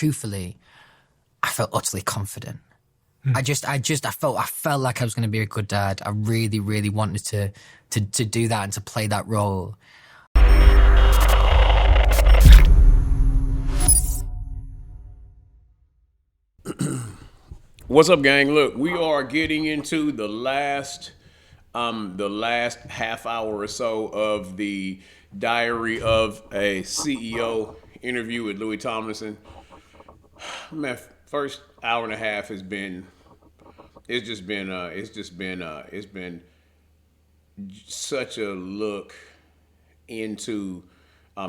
truthfully, I felt utterly confident. I felt like I was going to be a good dad. I really, really wanted to do that and to play that role. What's up, gang? Look, we are getting into the last half hour or so of the Diary of a CEO interview with Louis Tomlinson. Man, first hour and a half has been, it's been such a look into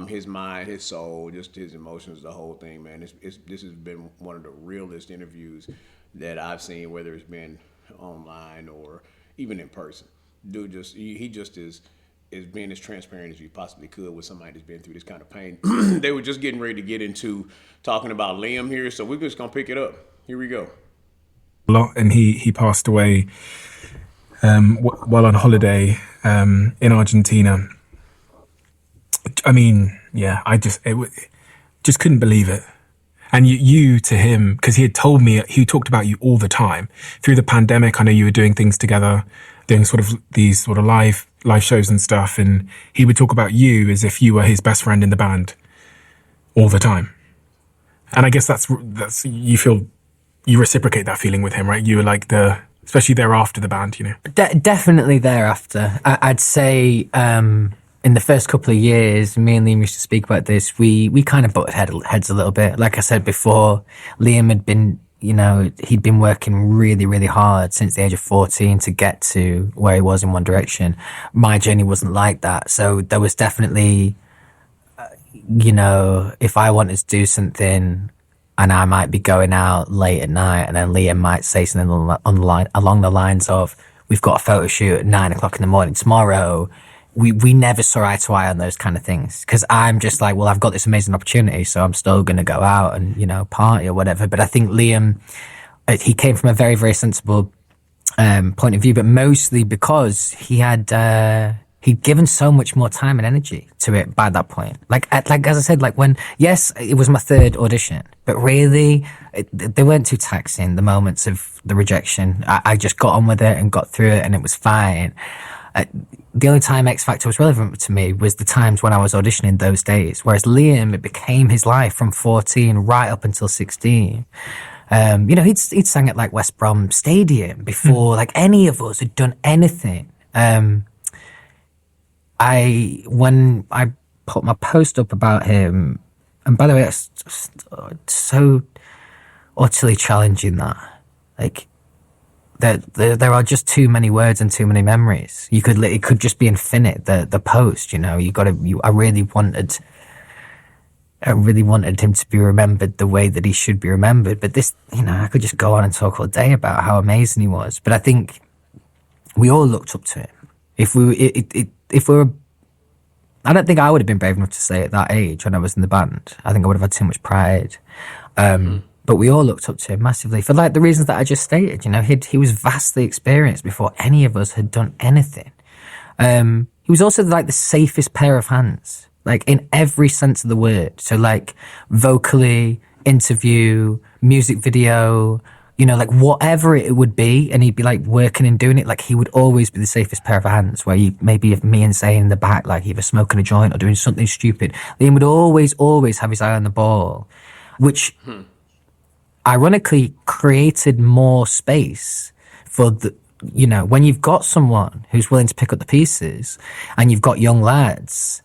his mind, his soul, just his emotions, the whole thing, man. This has been one of the realest interviews that I've seen, whether it's been online or even in person. Dude, he just is being as transparent as you possibly could with somebody that's been through this kind of pain. They were just getting ready to get into talking about Liam here, so we're just gonna pick it up. Here we go. And he passed away while on holiday in Argentina. I mean, yeah, I just couldn't believe it. And you to him, because he had told me, he talked about you all the time through the pandemic. I know you were doing things together, doing sort of these sort of live shows and stuff, and he would talk about you as if you were his best friend in the band all the time. And I guess that's you reciprocate that feeling with him, right? You were like especially thereafter the band, you know. Definitely thereafter. I'd say in the first couple of years, me and Liam used to speak about this. We kind of butted heads a little bit. Like I said before, Liam had been, he'd been working really, really hard since the age of 14 to get to where he was in One Direction. My journey wasn't like that. So there was definitely, if I wanted to do something and I might be going out late at night and then Liam might say something along the lines of, we've got a photo shoot at 9 o'clock in the morning tomorrow. We never saw eye to eye on those kind of things, because I'm just like, well, I've got this amazing opportunity, so I'm still going to go out and, party or whatever. But I think Liam, he came from a very, very sensible point of view, but mostly because he'd given so much more time and energy to it by that point. Like as I said, yes, it was my third audition, but really, they weren't too taxing, the moments of the rejection. I just got on with it and got through it, and it was fine. The only time X Factor was relevant to me was the times when I was auditioning those days. Whereas Liam, it became his life from 14 right up until 16. He'd sang at West Brom Stadium before any of us had done anything. When I put my post up about him, and by the way, it's so utterly challenging that there are just too many words and too many memories. It could just be infinite. The post, I really wanted him to be remembered the way that he should be remembered. But this, I could just go on and talk all day about how amazing he was. But I think we all looked up to him. If we were, I don't think I would have been brave enough to say at that age when I was in the band. I think I would have had too much pride. But we all looked up to him massively for the reasons that I just stated. He was vastly experienced before any of us had done anything. He was also the safest pair of hands, in every sense of the word. So vocally, interview, music video, whatever it would be, and he'd be working and doing it. He would always be the safest pair of hands. Where maybe if me and say in the back, either smoking a joint or doing something stupid, Liam would always have his eye on the ball, which. Ironically created more space for when you've got someone who's willing to pick up the pieces and you've got young lads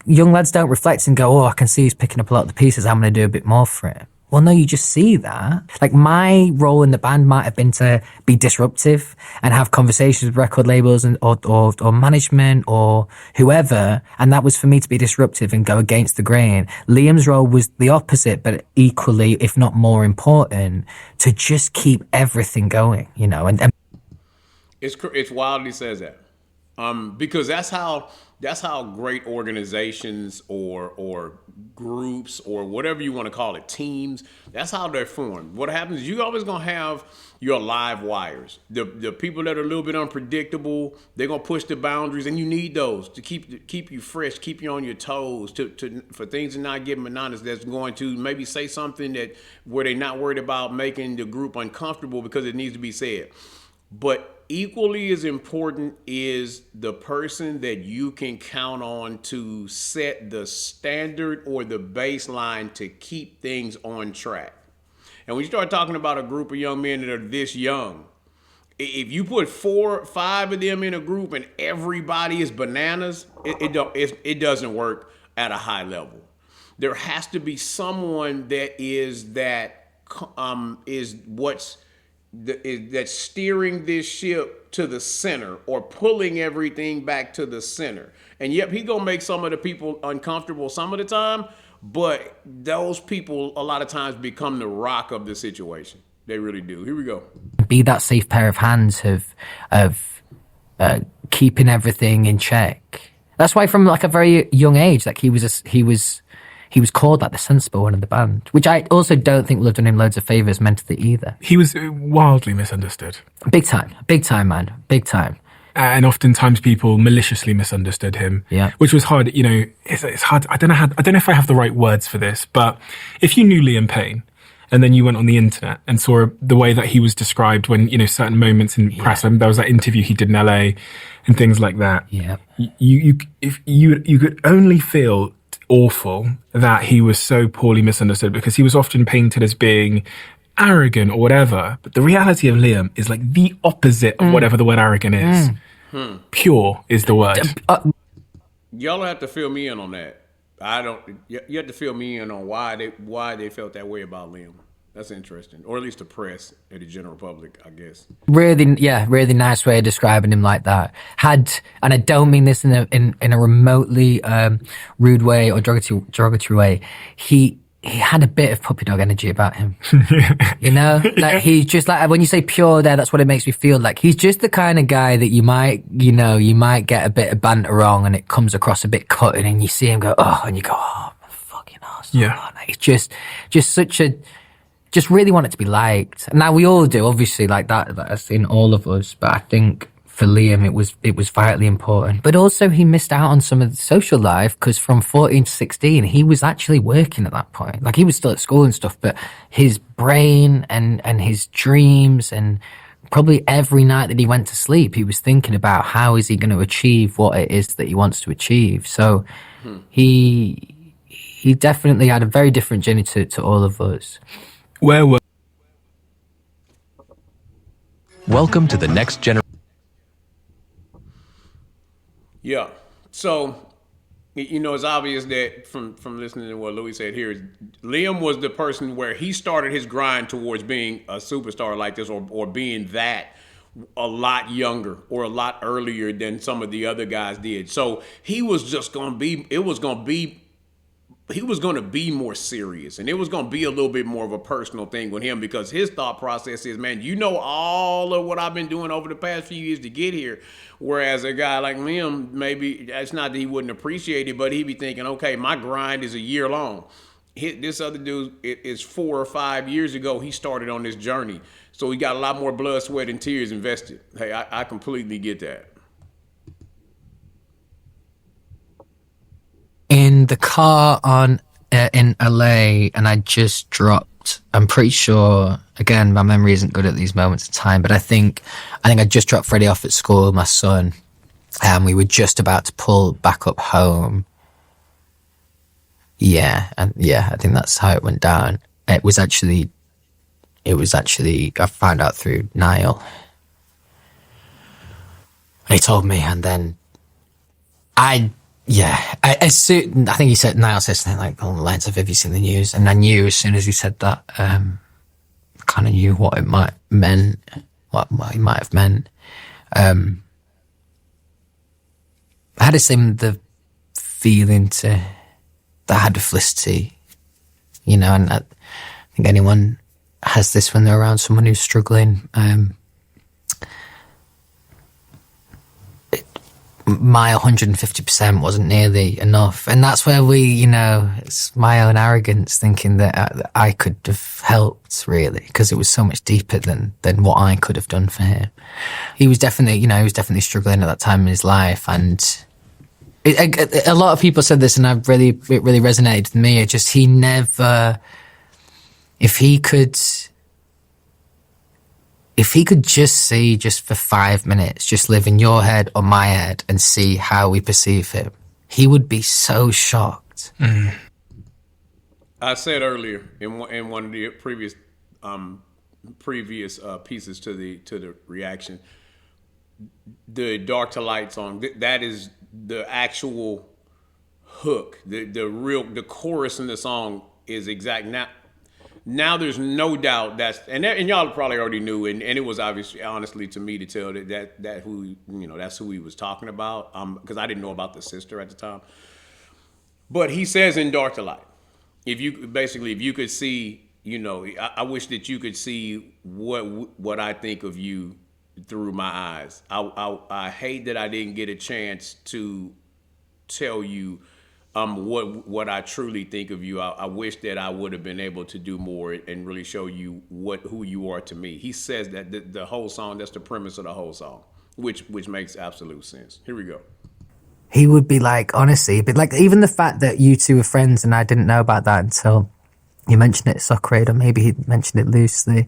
don't reflect and go, oh, I can see he's picking up a lot of the pieces, I'm going to do a bit more for him. Well, no, you just see that. My role in the band might have been to be disruptive and have conversations with record labels or management or whoever. And that was for me to be disruptive and go against the grain. Liam's role was the opposite, but equally, if not more important, to just keep everything going, and It's wild he says that. Because that's how great organizations or groups or whatever you want to call it, teams, that's how they're formed. What happens is you always gonna have your live wires, the people that are a little bit unpredictable. They're gonna push the boundaries, and you need those to keep you fresh, keep you on your toes, for things to not get monotonous. That's going to maybe say something that where they're not worried about making the group uncomfortable because it needs to be said. But equally as important is the person that you can count on to set the standard or the baseline to keep things on track. And when you start talking about a group of young men that are this young, if you put 4 or 5 of them in a group and everybody is bananas, it doesn't work at a high level. There has to be someone that is that's steering this ship to the center or pulling everything back to the center. And yep, he gonna make some of the people uncomfortable some of the time, but those people a lot of times become the rock of the situation. They really do. Here we go. Be that safe pair of hands of keeping everything in check. That's why from like a very young age, like he was called like the sensible one in the band, which I also don't think will have done him loads of favours mentally either. He was wildly misunderstood. Big time, man, big time. And oftentimes people maliciously misunderstood him, which was hard. You know, it's hard. I don't know if I have the right words for this, but if you knew Liam Payne and then you went on the internet and saw the way that he was described when, you know, certain moments in press, there was that interview he did in LA and things like that. Yeah. You could only feel awful that he was so poorly misunderstood because he was often painted as being arrogant or whatever. But the reality of Liam is like the opposite of whatever the word arrogant is. Pure is the word. Y'all have to fill me in on that. You have to fill me in on why they felt that way about Liam. That's interesting. Or at least the press and the general public, I guess. Really nice way of describing him like that. And I don't mean this in a remotely rude way or derogatory way. He had a bit of puppy dog energy about him. You know? Like he's just like, when you say pure there, that's what it makes me feel like. He's just the kind of guy that you might get a bit of banter wrong and it comes across a bit cutting and you see him go, oh, and you go, oh, fucking awesome. Yeah. He's just such a, just really want it to be liked. Now we all do, obviously, like that's in all of us. But I think for Liam, it was vitally important. But also he missed out on some of the social life because from 14 to 16, he was actually working at that point. Like he was still at school and stuff, but his brain and his dreams and probably every night that he went to sleep, he was thinking about how is he going to achieve what it is that he wants to achieve. So he definitely had a very different journey to all of us. Welcome to the next generation. Yeah. So, you know, it's obvious that from listening to what Louis said here, Liam was the person where he started his grind towards being a superstar like this or being that a lot younger or a lot earlier than some of the other guys did. So he was just going to be, he was going to be more serious and it was going to be a little bit more of a personal thing with him because his thought process is, man, you know, all of what I've been doing over the past few years to get here. Whereas a guy like Liam, maybe it's not that he wouldn't appreciate it, but he'd be thinking, okay, my grind is a year long. This other dude is 4 or 5 years ago. He started on this journey. So he got a lot more blood, sweat, and tears invested. Hey, I completely get that. In the car in LA, and I just dropped, I'm pretty sure, again, my memory isn't good at these moments of time, but I think I just dropped Freddie off at school, my son, and we were just about to pull back up home. I think that's how it went down. It was actually, I found out through Niall. He told me, and then I think he said, Niall said something like along the lines of, have you seen the news? And I knew as soon as he said that, kind of knew what it might meant, what he might have meant. I had a similar feeling that I had with Felicity, you know, and I think anyone has this when they're around someone my 150% wasn't nearly enough. And that's where it's my own arrogance thinking that I could have helped, really, because it was so much deeper than what I could have done for him. He was definitely struggling at that time in his life. And a lot of people said this, and it really resonated with me. It just, he never, if he could just see, just for 5 minutes, just live in your head or my head and see how we perceive him, he would be so shocked. Mm. I said earlier in one of the previous pieces to the reaction, the Dark to Light song, that is the actual hook. The chorus in the song is exact. Now there's no doubt and y'all probably already knew, and it was obviously, honestly, to me to tell that who, that's who he was talking about, because I didn't know about the sister at the time. But he says in Dark to Light, if you could see, I wish that you could see what I think of you through my eyes. I hate that I didn't get a chance to tell you what I truly think of you. I wish that I would have been able to do more and really show you who you are to me. He says that the whole song, that's the premise of the whole song, which makes absolute sense. Here we go. He would be like, honestly, but like, even the fact that you two were friends, and I didn't know about that until you mentioned it, Soccer, or maybe he mentioned it loosely.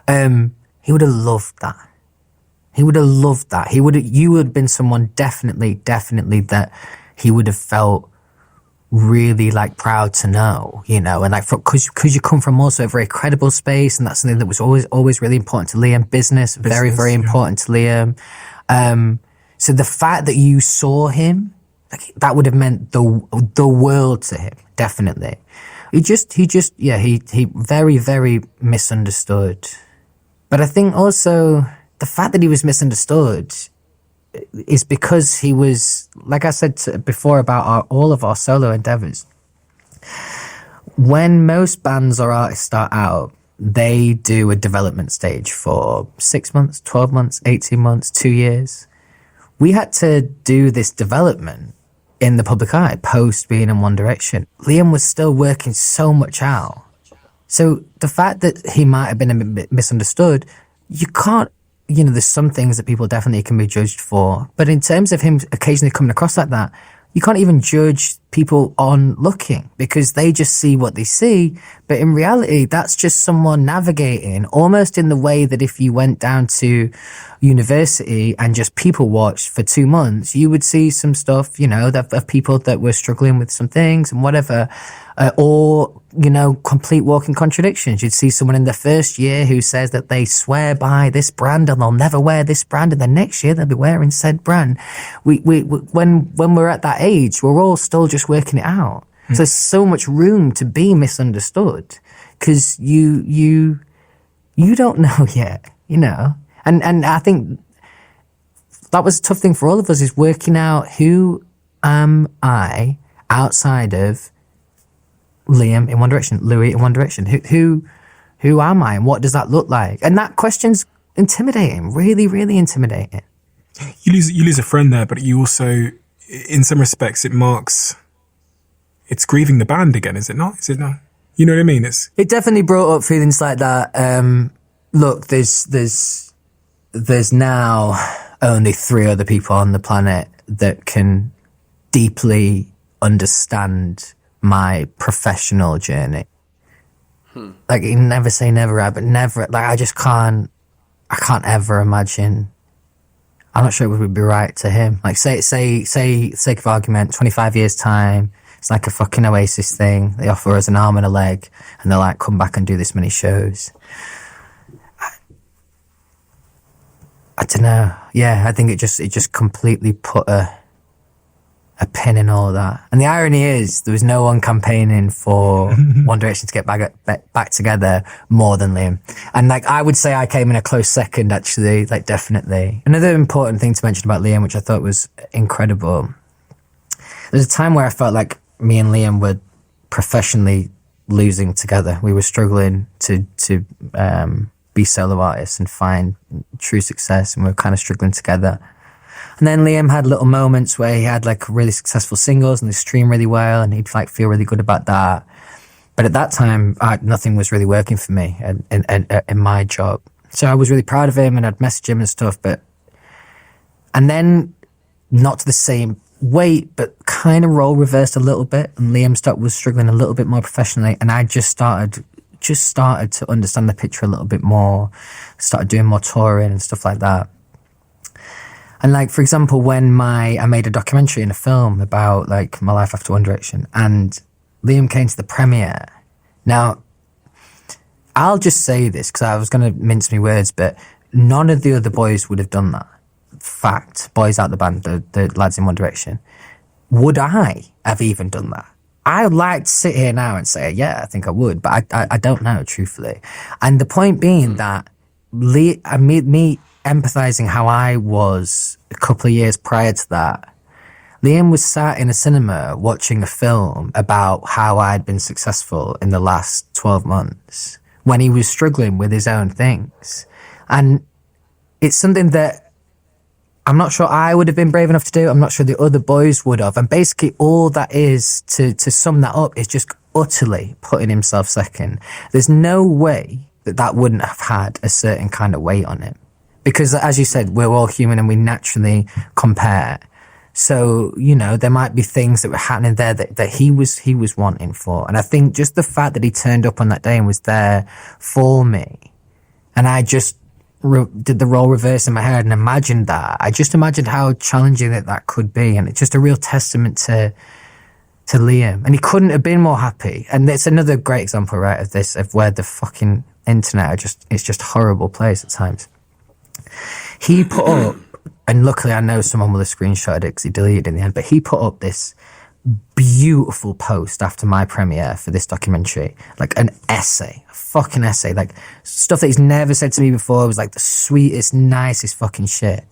He would have loved that. He would have loved that. You would have been someone definitely that he would have felt really like proud to know, and like, because you come from also a very credible space, and that's something that was always really important to Liam. Business, very, very important to Liam. So the fact that you saw him, like, that would have meant the world to him, definitely. He very, very misunderstood. But I think also the fact that he was misunderstood is because he was, like I said before about all of our solo endeavors. When most bands or artists start out, they do a development stage for 6 months, 12 months, 18 months, 2 years. We had to do this development in the public eye post being in One Direction. Liam was still working so much out. So the fact that he might have been a bit misunderstood, you can't, there's some things that people definitely can be judged for. But in terms of him occasionally coming across like that, you can't even judge people on looking, because they just see what they see. But in reality, that's just someone navigating, almost in the way that if you went down to university and just people watched for 2 months, you would see some stuff, of people that were struggling with some things and whatever, or complete walking contradictions. You'd see someone in the first year who says that they swear by this brand and they'll never wear this brand, and the next year they'll be wearing said brand. When we're at that age, we're all still just working it out. So there's so much room to be misunderstood, because you don't know yet, and I think that was a tough thing for all of us, is working out, who am I outside of Liam in One Direction, Louis in One Direction? Who am I, and what does that look like? And that question's intimidating, really, really intimidating. You lose a friend there, but you also, in some respects, it's grieving the band again, is it not? Is it not? You know what I mean? It definitely brought up feelings like that. Look, there's now only 3 other people on the planet that can deeply understand my professional journey. Like, you never say never, right? But never, like, I can't ever imagine. I'm not sure it would be right to him. Like, say, sake of argument, 25 years time, it's like a fucking Oasis thing. They offer us an arm and a leg, and they're like, come back and do this many shows. I don't know. Yeah, I think it just completely put a pin in all that. And the irony is, there was no one campaigning for One Direction to get back together more than Liam. And like, I would say I came in a close second, actually, like, definitely. Another important thing to mention about Liam, which I thought was incredible, there's a time where I felt like me and Liam were professionally losing together. We were struggling to be solo artists and find true success, and we were kind of struggling together. And then Liam had little moments where he had like really successful singles and they streamed really well, and he'd like feel really good about that. But at that time, nothing was really working for me in my job. So I was really proud of him and I'd message him and stuff. And then not to the same weight, but kind of role reversed a little bit. And Liam was struggling a little bit more professionally. And I just started to understand the picture a little bit more, started doing more touring and stuff like that. And like, for example, when I made a documentary and a film about like my life after One Direction, and Liam came to the premiere. Now, I'll just say this because I was going to mince my words, but none of the other boys would have done that. Fact, boys out the band, the lads in One Direction. Would I have even done that? I would like to sit here now and say, yeah, I think I would, but I don't know, truthfully. And the point being that me empathizing how I was a couple of years prior to that, Liam was sat in a cinema watching a film about how I'd been successful in the last 12 months when he was struggling with his own things. And it's something that I'm not sure I would have been brave enough to do. I'm not sure the other boys would have. And basically all that is, to sum that up, is just utterly putting himself second. There's no way that wouldn't have had a certain kind of weight on him. Because as you said, we're all human and we naturally compare. So, you know, there might be things that were happening there that he was wanting for. And I think just the fact that he turned up on that day and was there for me, and I just did the role reverse in my head and imagined that. I just imagined how challenging that could be. And it's just a real testament to Liam. And he couldn't have been more happy. And it's another great example, right, of this, of where the fucking internet it's just a horrible place at times. He put up, and luckily I know someone will have screenshotted it because he deleted it in the end, but he put up this beautiful post after my premiere for this documentary, like an essay, a fucking essay, like stuff that he's never said to me before. It was like the sweetest, nicest fucking shit.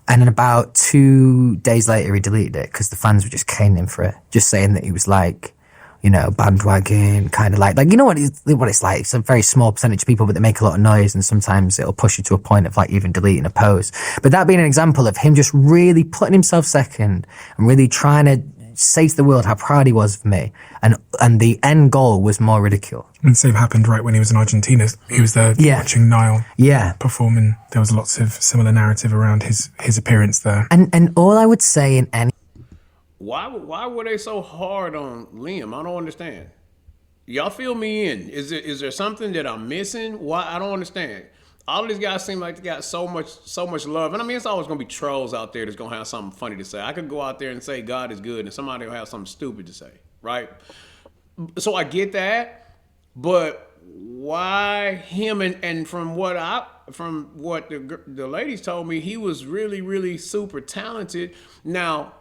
And then about 2 days later, he deleted it because the fans were just caning him for it, just saying that he was like, you know, bandwagon, kind of like, you know what it's like. It's a very small percentage of people, but they make a lot of noise, and sometimes it'll push you to a point of like even deleting a post. But that being an example of him just really putting himself second and really trying to say to the world how proud he was of me, and the end goal was more ridicule. And the same happened right when he was in Argentina. He was there watching Niall perform, and there was lots of similar narrative around his appearance there. And all I would say in any... Why were they so hard on Liam? I don't understand. Y'all fill me in. Is there something that I'm missing? Why? I don't understand. All of these guys seem like they got so much love. And I mean, it's always going to be trolls out there that's going to have something funny to say. I could go out there and say God is good, and somebody will have something stupid to say, right? So I get that, but why him? And from what the ladies told me, he was really, really super talented. Now,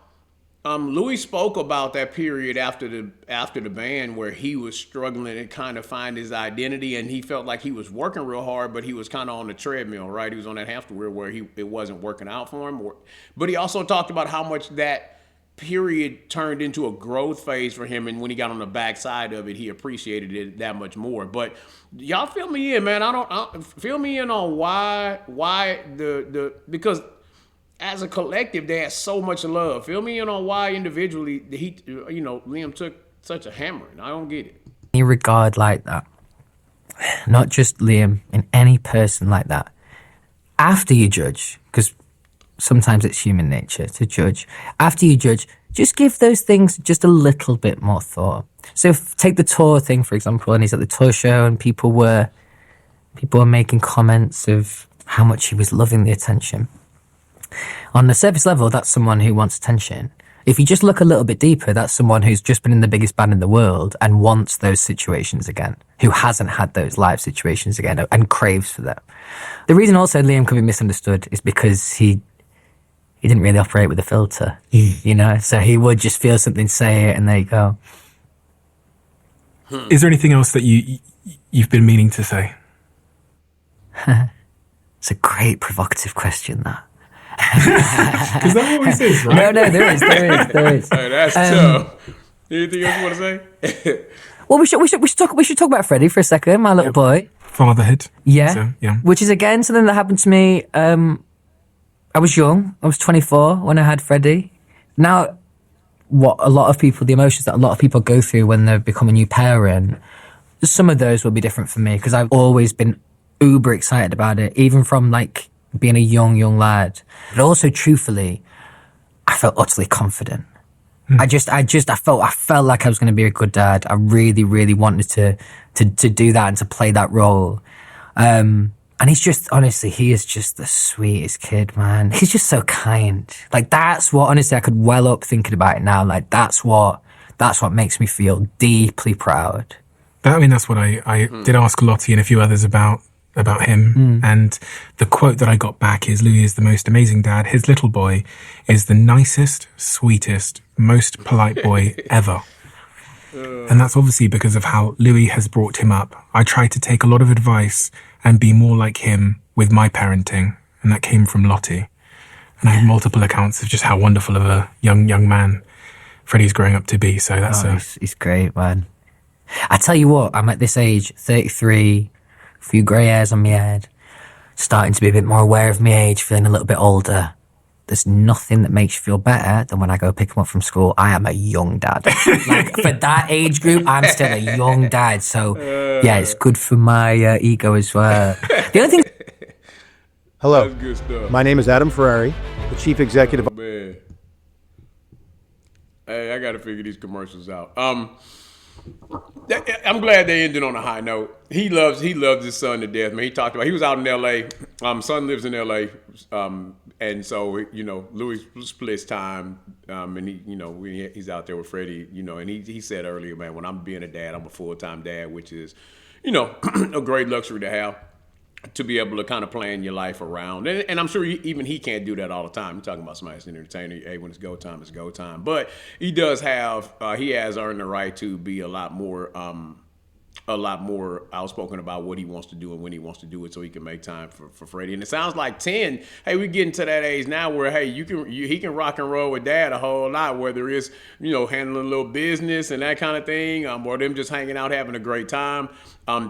Louis spoke about that period after the band where he was struggling to kind of find his identity, and he felt like he was working real hard, but he was kind of on the treadmill, right? He was on that hamster wheel where it wasn't working out for him. But he also talked about how much that period turned into a growth phase for him, and when he got on the backside of it, he appreciated it that much more. But y'all fill me in, man. Fill me in on why because as a collective, they had so much love. Fill me in on why individually Liam took such a hammering. I don't get it. Any regard like that, not just Liam, in any person like that, after you judge, because sometimes it's human nature to judge, after you judge, just give those things just a little bit more thought. So take the tour thing, for example, and he's at the tour show and people were making comments of how much he was loving the attention. On the surface level, that's someone who wants attention. If you just look a little bit deeper, that's someone who's just been in the biggest band in the world and wants those situations again, who hasn't had those live situations again and craves for them. The reason also Liam could be misunderstood is because he didn't really operate with a filter, you know? So he would just feel something, say it, and there you go. Is there anything else that you've been meaning to say? It's a great provocative question, that. Because that always is, right? No, there is. Hey, that's tough. Anything else you want to say? Well, we should talk about Freddie for a second, my little boy. Fatherhood. Yeah. So, yeah. Which is again something that happened to me I was young. I was 24 when I had Freddie. Now, the emotions that a lot of people go through when they become a new parent, some of those will be different for me because I've always been uber excited about it, even from like being a young lad. But also, truthfully, I felt utterly confident. I felt like I was going to be a good dad. I really, really wanted to do that and to play that role. And he's just, honestly, he is just the sweetest kid, man. He's just so kind. Like, that's what, honestly, I could well up thinking about it now. Like, that's what makes me feel deeply proud. That's what I did ask Lottie and a few others about him. And the quote that I got back is, Louis is the most amazing dad. His little boy is the nicest, sweetest, most polite boy ever. And that's obviously because of how Louis has brought him up. I try to take a lot of advice and be more like him with my parenting. And that came from Lottie. And I have multiple accounts of just how wonderful of a young man Freddie's growing up to be. So that's he's great, man. I tell you what, I'm at this age, 33, a few grey hairs on my head, starting to be a bit more aware of my age, feeling a little bit older. There's nothing that makes you feel better than when I go pick him up from school. I am a young dad. Like, for that age group, I'm still a young dad. So, yeah, it's good for my ego as well. The other thing... Hello, That's good stuff. my name is Adam Ferrari, the Chief Executive. Man. Hey, I got to figure these commercials out. I'm glad they ended on a high note. He loves his son to death, man. He talked about, he was out in L.A. Son lives in L.A. And so, Louis splits time, and he's out there with Freddie, and he said earlier, man, when I'm being a dad, I'm a full-time dad, which is, a great luxury to have, to be able to kind of plan your life around. And I'm sure even he can't do that all the time. You're talking about somebody that's an entertainer. Hey, when it's go time, it's go time. But he does have, he has earned the right to be a lot more outspoken about what he wants to do and when he wants to do it, so he can make time for Freddie. And it sounds like 10, hey, we're getting to that age now where, hey, he can rock and roll with dad a whole lot, whether it's, handling a little business and that kind of thing, or them just hanging out, having a great time.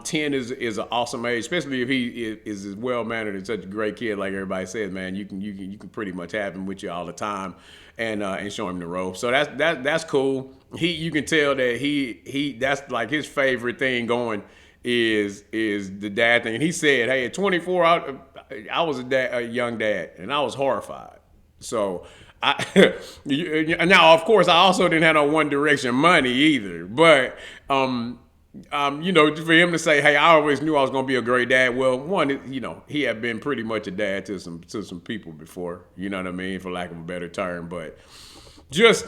10 is an awesome age, especially if he is as well-mannered and such a great kid, like everybody says, man. You can pretty much have him with you all the time and show him the ropes. So that's cool. You can tell that he that's like his favorite thing going is the dad thing. And he said, hey, at 24, I was a young dad, and I was horrified. So now, of course, I also didn't have no One Direction money either, but for him to say, hey, I always knew I was going to be a great dad. Well, one, he had been pretty much a dad to some people before, you know what I mean, for lack of a better term. But just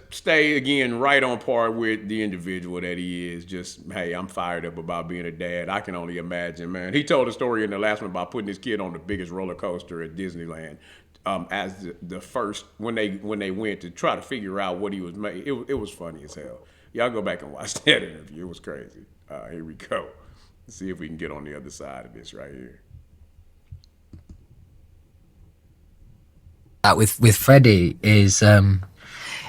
stay, again, right on par with the individual that he is. Just, hey, I'm fired up about being a dad. I can only imagine, man. He told a story in the last one about putting his kid on the biggest roller coaster at Disneyland. As the first, when they went to try to figure out what he was making. It was funny as hell. Y'all go back and watch that interview. It was crazy. Here we go. Let's see if we can get on the other side of this right here. With Freddie is, it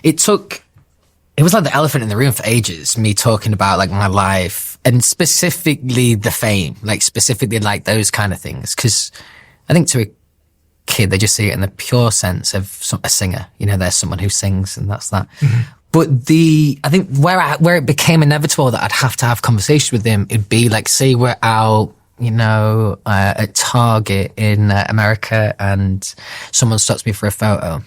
was like the elephant in the room for ages, me talking about like my life and specifically the fame, like specifically like those kind of things. Cause I think to a kid, they just see it in the pure sense of a singer, there's someone who sings and that's that. Mm-hmm. But I think where it became inevitable that I'd have to have conversations with him, it'd be like, say we're out, at Target in America and someone stops me for a photo.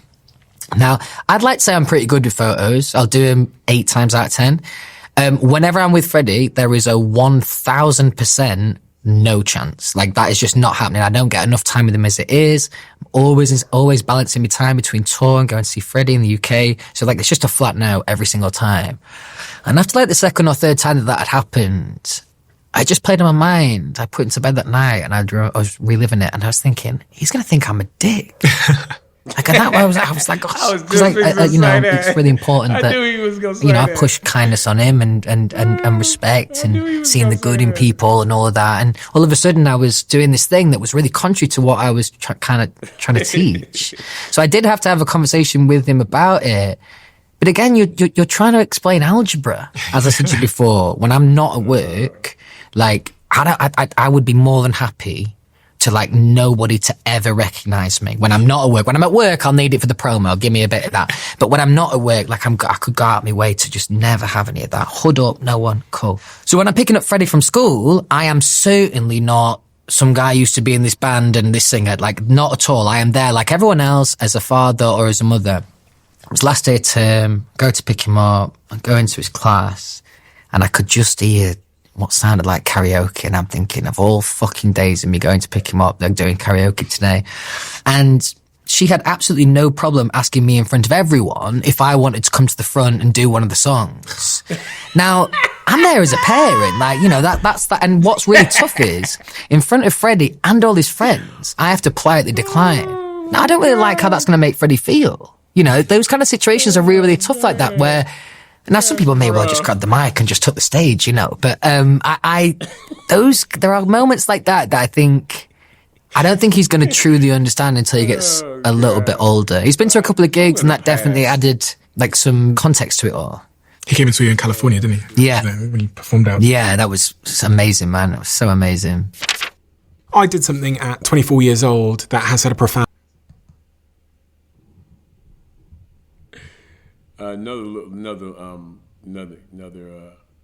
Now, I'd like to say I'm pretty good with photos. I'll do them 8 times out of 10. Whenever I'm with Freddie, there is a 1000% no chance. Like, that is just not happening. I don't get enough time with him as it is. I'm always balancing my time between tour and going to see Freddie in the UK. So, like, it's just a flat no every single time. And after, like, the second or third time that had happened, I just played in my mind. I put into bed that night and I was reliving it. And I was thinking, he's going to think I'm a dick. Like, and that I was like, it's really important that, I push kindness on him and respect and seeing the good in people and all of that. And all of a sudden I was doing this thing that was really contrary to what I was trying to teach. So I did have to have a conversation with him about it. But again, you're trying to explain algebra, as I said to you before. When I'm not at work, like, I would be more than happy to like nobody to ever recognize me when I'm not at work. When I'm at work, I'll need it for the promo. Give me a bit of that. But when I'm not at work, like I could go out my way to just never have any of that. Hood up, no one, cool. So when I'm picking up Freddie from school, I am certainly not some guy used to be in this band and this singer. Like, not at all. I am there like everyone else as a father or as a mother. It was last day of term, go to pick him up, I go into his class, and I could just hear what sounded like karaoke, and I'm thinking of all fucking days of me going to pick him up, they're doing karaoke today. And she had absolutely no problem asking me in front of everyone if I wanted to come to the front and do one of the songs. Now, I'm there as a parent, like, you know, that's that. And what's really tough is, in front of Freddie and all his friends, I have to politely decline. Now, I don't really like how that's going to make Freddie feel. You know, those kind of situations are really, really tough like that, where, now some people may well just grab the mic and just took the stage, you know, but, there are moments like that I don't think he's going to truly understand until he gets a little bit older. He's been to a couple of gigs and that definitely added like some context to it all. He came and saw you in California, didn't he? Yeah. When he performed out. Yeah, that was amazing, man. It was so amazing. I did something at 24 years old that has had a profound... Another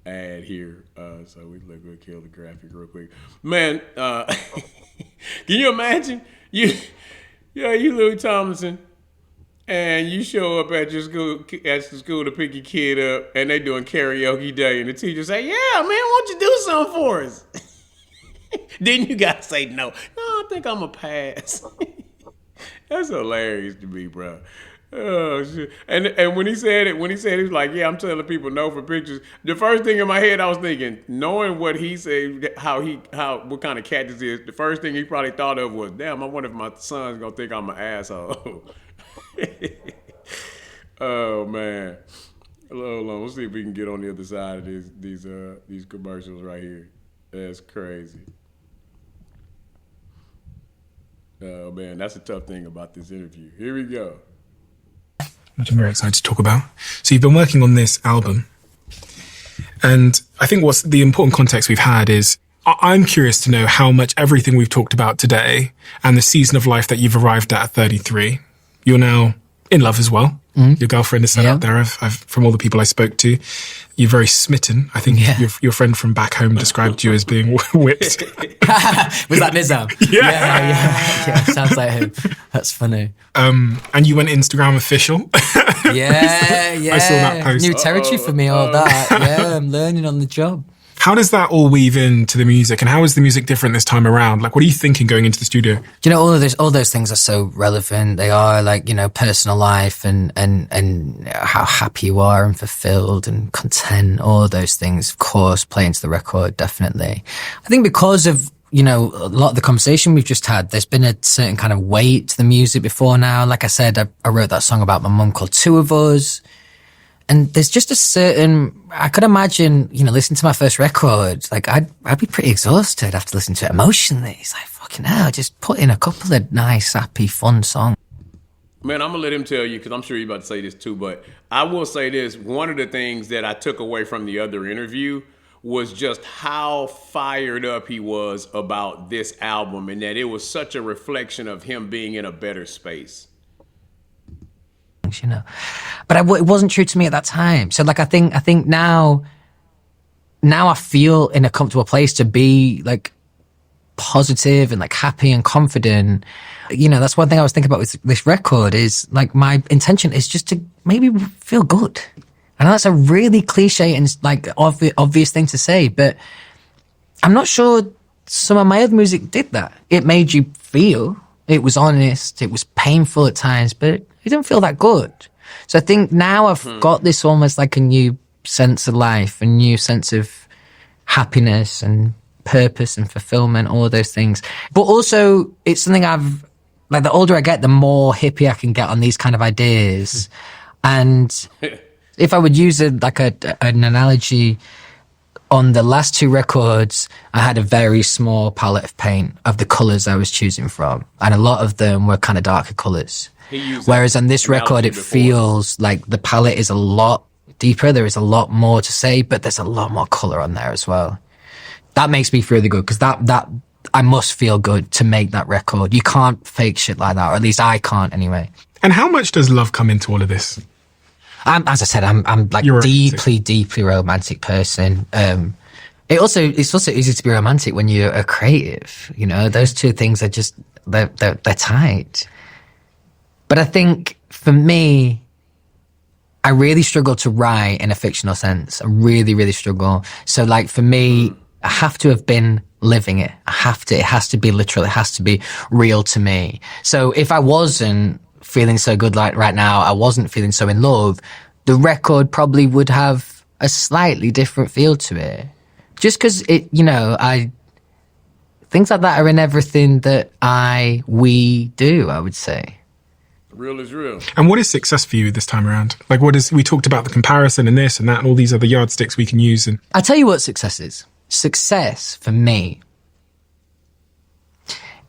ad here. So we'll kill the graphic real quick. Man, can you imagine? You Louis Tomlinson, and you show up at your school, at the school to pick your kid up, and they doing karaoke day, and the teacher say, "Yeah, man, why don't you do something for us?" Then you gotta say no. No, I think I'm a pass. That's hilarious to me, bro. Oh shit! And when he said it, he was like, "Yeah, I'm telling people no for pictures." The first thing in my head, I was thinking, knowing what he said, what kind of cat this is. The first thing he probably thought of was, "Damn, I wonder if my son's gonna think I'm an asshole." Oh man! Hold on, let's see if we can get on the other side of these commercials right here. That's crazy. Oh man, that's a tough thing about this interview. Here we go. Which I'm very excited to talk about. So you've been working on this album, and I think what's the important context we've had is I'm curious to know how much everything we've talked about today and the season of life that you've arrived at 33, you're now in love as well. Your girlfriend is set out there. I've from all the people I spoke to, you're very smitten. I think your friend from back home described you as being whipped. Was that Nizam? Yeah. Sounds like him. That's funny. And you went Instagram official. Yeah. I saw that post. New territory for me, all that. Yeah, I'm learning on the job. How does that all weave into the music, and how is the music different this time around? Like, what are you thinking going into the studio? Do you know, all those things are so relevant. They are, like, you know, personal life and how happy you are and fulfilled and content. All of those things, of course, play into the record, definitely. I think because of, you know, a lot of the conversation we've just had, there's been a certain kind of weight to the music before now. Like I said, I wrote that song about my mum called Two of Us. And there's just a certain, I could imagine, you know, listening to my first record, like I'd be pretty exhausted after listening to it emotionally. It's like, fucking hell, just put in a couple of nice, happy, fun songs. Man, I'm going to let him tell you, because I'm sure you're about to say this too, but I will say this. One of the things that I took away from the other interview was just how fired up he was about this album, and that it was such a reflection of him being in a better space. You know, but it wasn't true to me at that time. So like, I think now I feel in a comfortable place to be like positive and like happy and confident. You know, that's one thing I was thinking about with this record is like, my intention is just to maybe feel good. I know that's a really cliche and like obvious thing to say, but I'm not sure some of my other music did that. It made you feel, it was honest, it was painful at times, but it didn't feel that good. So I think now I've got this almost like a new sense of life, a new sense of happiness and purpose and fulfillment, all of those things. But also it's something I've, like, the older I get, the more hippie I can get on these kind of ideas. And if I would use an analogy, on the last two records, I had a very small palette of paint of the colours I was choosing from. And a lot of them were kind of darker colours. Whereas on this record, it feels like the palette is a lot deeper. There is a lot more to say, but there's a lot more colour on there as well. That makes me feel really good, because that I must feel good to make that record. You can't fake shit like that, or at least I can't anyway. And how much does love come into all of this? As I said, I'm like You're deeply romantic person. It's also easy to be romantic when you're a creative. You know, those two things are just they're tight. But I think for me, I really struggle to write in a fictional sense. I really, really struggle. So like for me, I have to have been living it. It has to be literal. It has to be real to me. So if I wasn't feeling so good like right now, I wasn't feeling so in love, the record probably would have a slightly different feel to it. Just because it, you know, things like that are in everything that we do, I would say. Real is real. And what is success for you this time around? Like, we talked about the comparison and this and that and all these other yardsticks we can use. And I'll tell you what success is. Success for me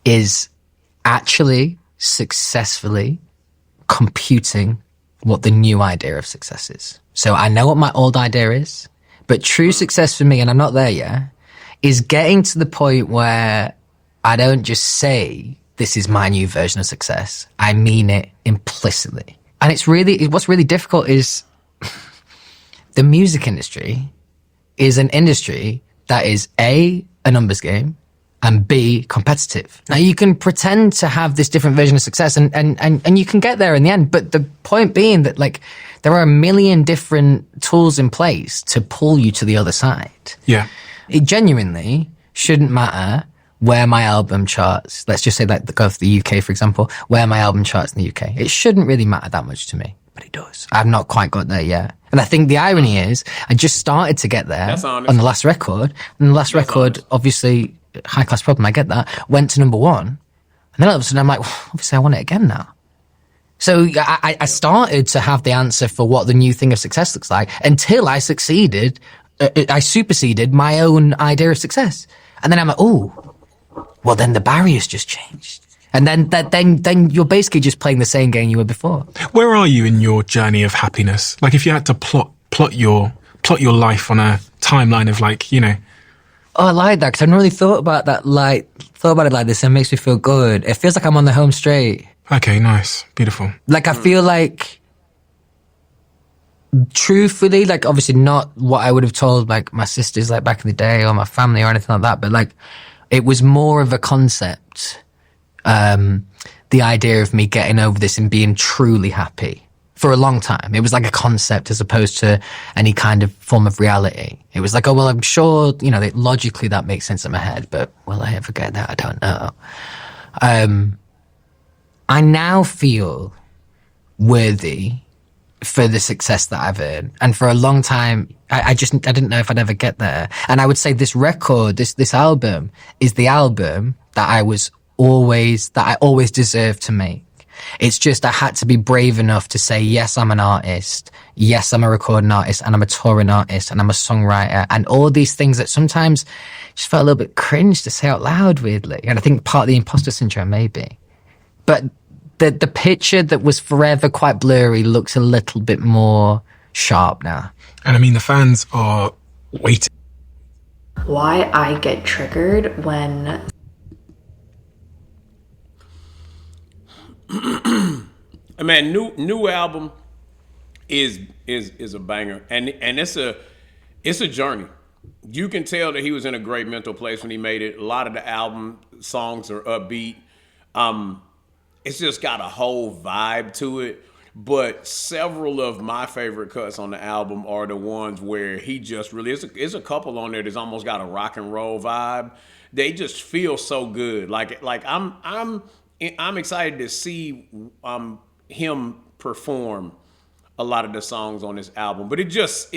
is actually successfully computing what the new idea of success is. So I know what my old idea is, but true success for me, and I'm not there yet, is getting to the point where I don't just say, this is my new version of success. I mean it implicitly. And what's really difficult is the music industry is an industry that is A, a numbers game, and B, competitive. Now you can pretend to have this different version of success and you can get there in the end. But the point being that like there are a million different tools in place to pull you to the other side. yeah. It genuinely shouldn't matter where my album charts. Let's just say like go for the UK, for example, where my album charts in the UK. It shouldn't really matter that much to me, but it does. I've not quite got there yet. And I think the irony is I just started to get there on the last record. And the last record, obviously, High Class Problem, I get that, went to number one. And then all of a sudden I'm like, well, obviously I want it again now. So I started to have the answer for what the new thing of success looks like until I superseded my own idea of success. And then I'm like, oh, well, then the barriers just changed. And then you're basically just playing the same game you were before. Where are you in your journey of happiness? Like if you had to plot your life on a timeline of like, you know. Oh, I like that because I never really thought about it like this and it makes me feel good. It feels like I'm on the home straight. Okay, nice. Beautiful. Like I feel like, truthfully, like obviously not what I would have told like my sisters like back in the day or my family or anything like that, but like it was more of a concept. The idea of me getting over this and being truly happy for a long time. It was like a concept as opposed to any kind of form of reality. It was like, oh, well, I'm sure, you know, logically that makes sense in my head, but will I ever get that? I don't know. I now feel worthy for the success that I've earned. And for a long time, I didn't know if I'd ever get there. And I would say this record, this album is the album that I always deserved to make. It's just I had to be brave enough to say, yes, I'm an artist. Yes, I'm a recording artist and I'm a touring artist and I'm a songwriter and all these things that sometimes just felt a little bit cringe to say out loud, weirdly. And I think part of the imposter syndrome, maybe. But the picture that was forever quite blurry looks a little bit more sharp now. And I mean, the fans are waiting. Why I get triggered when Man, new album is a banger, and it's a journey. You can tell that he was in a great mental place when he made it. A lot of the album songs are upbeat. It's just got a whole vibe to it. But several of my favorite cuts on the album are the ones where he just really, it's a couple on there that's almost got a rock and roll vibe. They just feel so good. Like I'm excited to see him perform a lot of the songs on this album. But it just,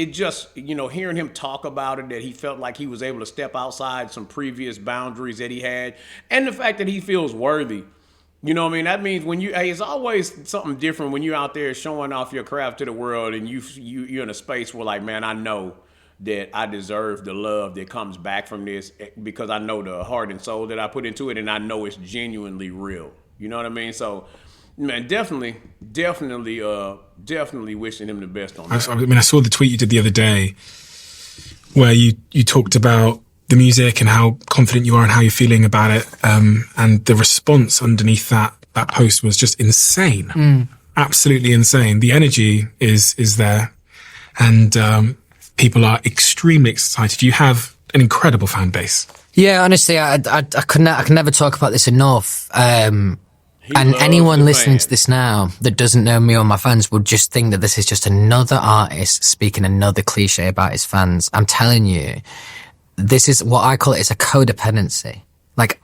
you know, hearing him talk about it, that he felt like he was able to step outside some previous boundaries that he had, and the fact that he feels worthy. You know what I mean? That means it's always something different when you're out there showing off your craft to the world and you're in a space where like, man, I know that I deserve the love that comes back from this because I know the heart and soul that I put into it and I know it's genuinely real. You know what I mean? So, man, definitely wishing him the best on that. I mean, I saw the tweet you did the other day where you talked about the music and how confident you are and how you're feeling about it. And the response underneath that post was just insane. Absolutely insane. The energy is there, and people are extremely excited. You have an incredible fan base. Yeah, honestly, I can never talk about this enough. And anyone listening to this now that doesn't know me or my fans would just think that this is just another artist speaking another cliche about his fans. I'm telling you, this is what I call it. It's a codependency. Like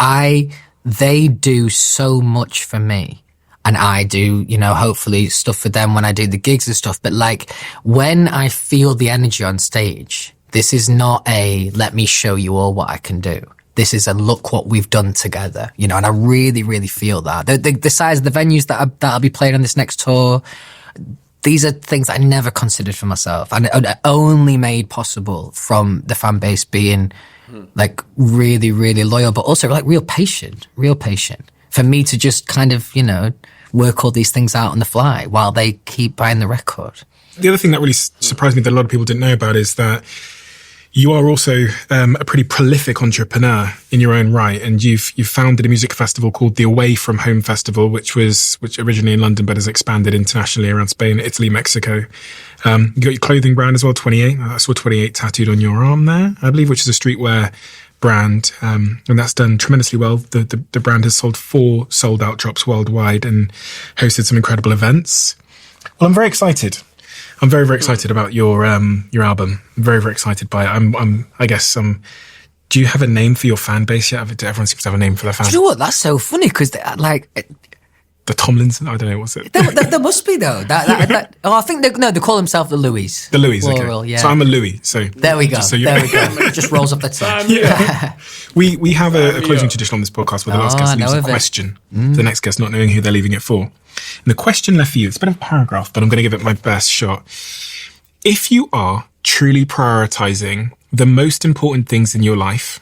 they do so much for me. And I do, hopefully stuff for them when I do the gigs and stuff. But like, when I feel the energy on stage, this is not a, let me show you all what I can do. This is a look what we've done together, and I really, really feel that. The size of the venues that I'll be playing on this next tour, these are things I never considered for myself. And only made possible from the fan base being like really, really loyal, but also like real patient. For me to just kind of, work all these things out on the fly while they keep buying the record. The other thing that really surprised me that a lot of people didn't know about is that you are also a pretty prolific entrepreneur in your own right, and you've founded a music festival called the Away From Home Festival, which originally in London but has expanded internationally around Spain, Italy, Mexico. You got your clothing brand as well, 28. I saw 28 tattooed on your arm there, I believe, which is a streetwear brand, and that's done tremendously well. The brand has sold 4 sold-out drops worldwide and hosted some incredible events. Well, I'm very excited. I'm very, very excited about your album. I'm very, very excited by it. Do you have a name for your fan base yet? Everyone seems to have a name for their fans. Do you know what? That's so funny because the Tomlinson? I don't know, what's it? There must be though. I think they call themselves the Louis. The Louis, plural, okay. yeah. So I'm a Louis. So there we go. It just rolls off the tongue. Yeah. We have a closing tradition on this podcast where the last guest leaves a question to the next guest, not knowing who they're leaving it for. And the question left for you, it's a bit of a paragraph, but I'm going to give it my best shot. If you are truly prioritizing the most important things in your life,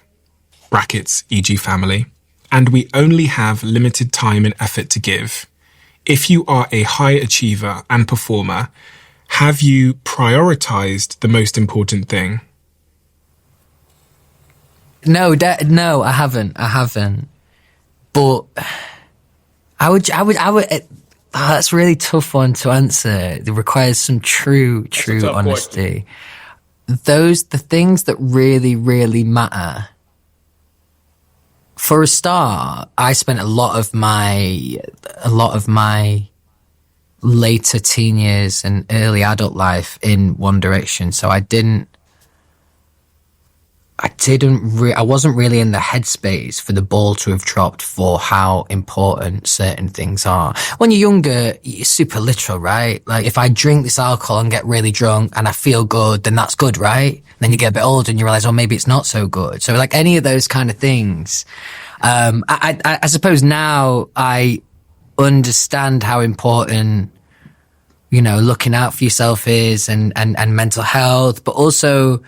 brackets, e.g. family, and we only have limited time and effort to give, if you are a high achiever and performer, have you prioritized the most important thing? No, I haven't. But I would. That's a really tough one to answer. It requires some true honesty. The things that really, really matter. For a start, I spent a lot of my later teen years and early adult life in One Direction, so I wasn't really in the headspace for the ball to have dropped for how important certain things are. When you're younger, you're super literal, right? Like, if I drink this alcohol and get really drunk and I feel good, then that's good, right? Then you get a bit older and you realize, oh, maybe it's not so good. So like any of those kind of things, I suppose now I understand how important, looking out for yourself is and mental health, but also,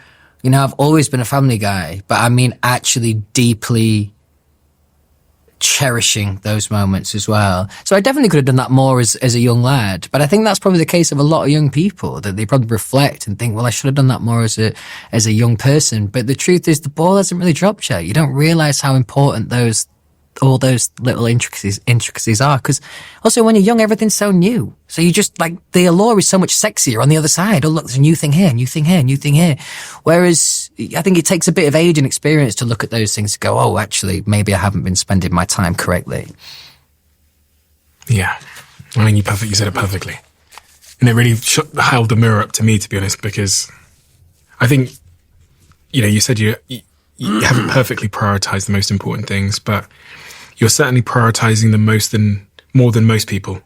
I've always been a family guy, but I mean actually deeply cherishing those moments as well. So I definitely could have done that more as a young lad, but I think that's probably the case of a lot of young people, that they probably reflect and think, well, I should have done that more as a young person. But the truth is the ball hasn't really dropped yet. You don't realize how important all those little intricacies are, because also when you're young, everything's so new. So you just like, the allure is so much sexier on the other side. Oh, look, there's a new thing here, new thing here, new thing here. Whereas I think it takes a bit of age and experience to look at those things to go, oh, actually, maybe I haven't been spending my time correctly. Yeah. I mean, you said it perfectly. And it really held the mirror up to me, to be honest, because I think, you said you haven't perfectly prioritized the most important things, but you're certainly prioritizing them more than most people.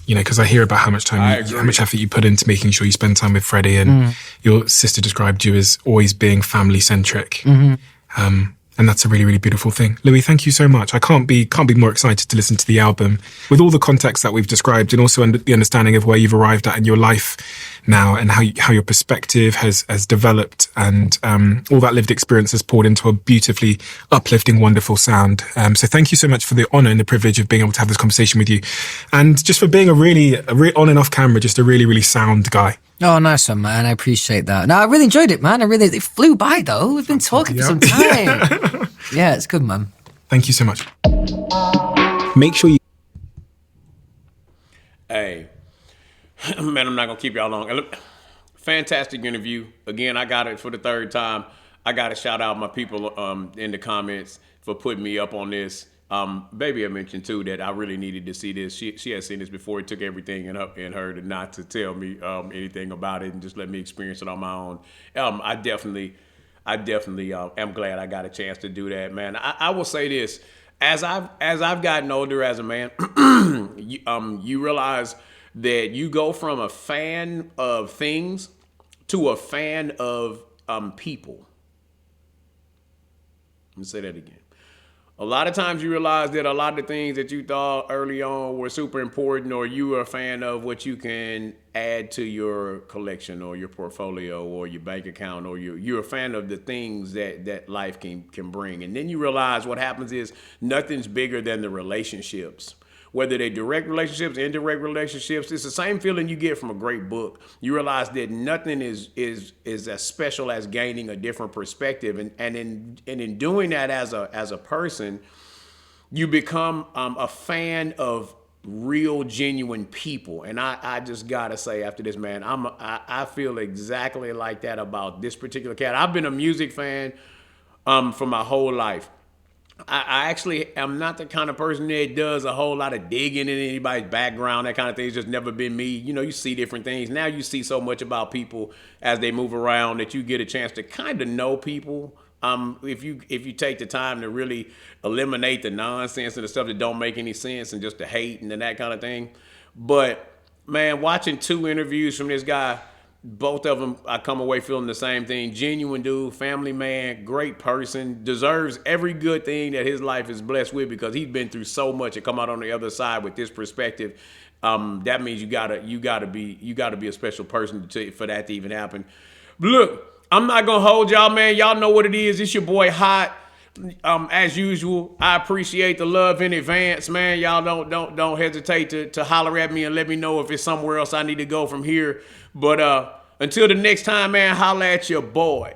Because I hear about how much how much effort you put into making sure you spend time with Freddie, and your sister described you as always being family centric. And that's a really, really beautiful thing. Louis, thank you so much. I can't be more excited to listen to the album with all the context that we've described, and also the understanding of where you've arrived at in your life now, and how your perspective has developed, and all that lived experience has poured into a beautifully uplifting, wonderful sound. So thank you so much for the honor and the privilege of being able to have this conversation with you, and just for being a really on and off camera, just a really, really sound guy. Oh, nice one, man. I appreciate that. No, I really enjoyed it, man. It flew by, though. We've been talking for some time. Yeah, it's good, man. Thank you so much. Make sure you. Hey, man, I'm not gonna keep y'all long. Fantastic interview. Again, I got it for the third time. I got to shout out my people in the comments for putting me up on this. Baby, I mentioned too that I really needed to see this. She had seen this before. It took everything in her to not to tell me anything about it and just let me experience it on my own. I definitely am glad I got a chance to do that, man. I will say this: as I've gotten older as a man, you realize that you go from a fan of things to a fan of people. Let me say that again. A lot of times you realize that a lot of the things that you thought early on were super important, or you were a fan of what you can add to your collection or your portfolio or your bank account, or you're a fan of the things that life can bring. And then you realize what happens is nothing's bigger than the relationships. Whether they're direct relationships, indirect relationships, it's the same feeling you get from a great book. You realize that nothing is as special as gaining a different perspective, and in doing that as a person, you become a fan of real, genuine people. And I just gotta say, after this, man, I feel exactly like that about this particular cat. I've been a music fan for my whole life. I actually am not the kind of person that does a whole lot of digging in anybody's background, that kind of thing. It's just never been me. You know, you see different things. Now you see so much about people as they move around that you get a chance to kind of know people. If you take the time to really eliminate the nonsense and the stuff that don't make any sense and just the hate and that kind of thing. But man, watching 2 interviews from this guy, both of them, I come away feeling the same thing. Genuine dude, family man, great person, deserves every good thing that his life is blessed with, because he's been through so much and come out on the other side with this perspective. That means you gotta be a special person for that to even happen. But look, I'm not gonna hold y'all, man. Y'all know what it is. It's your boy Hot. As usual, I appreciate the love in advance, man. Y'all don't hesitate to holler at me and let me know if it's somewhere else I need to go from here. But until the next time, man, holler at your boy.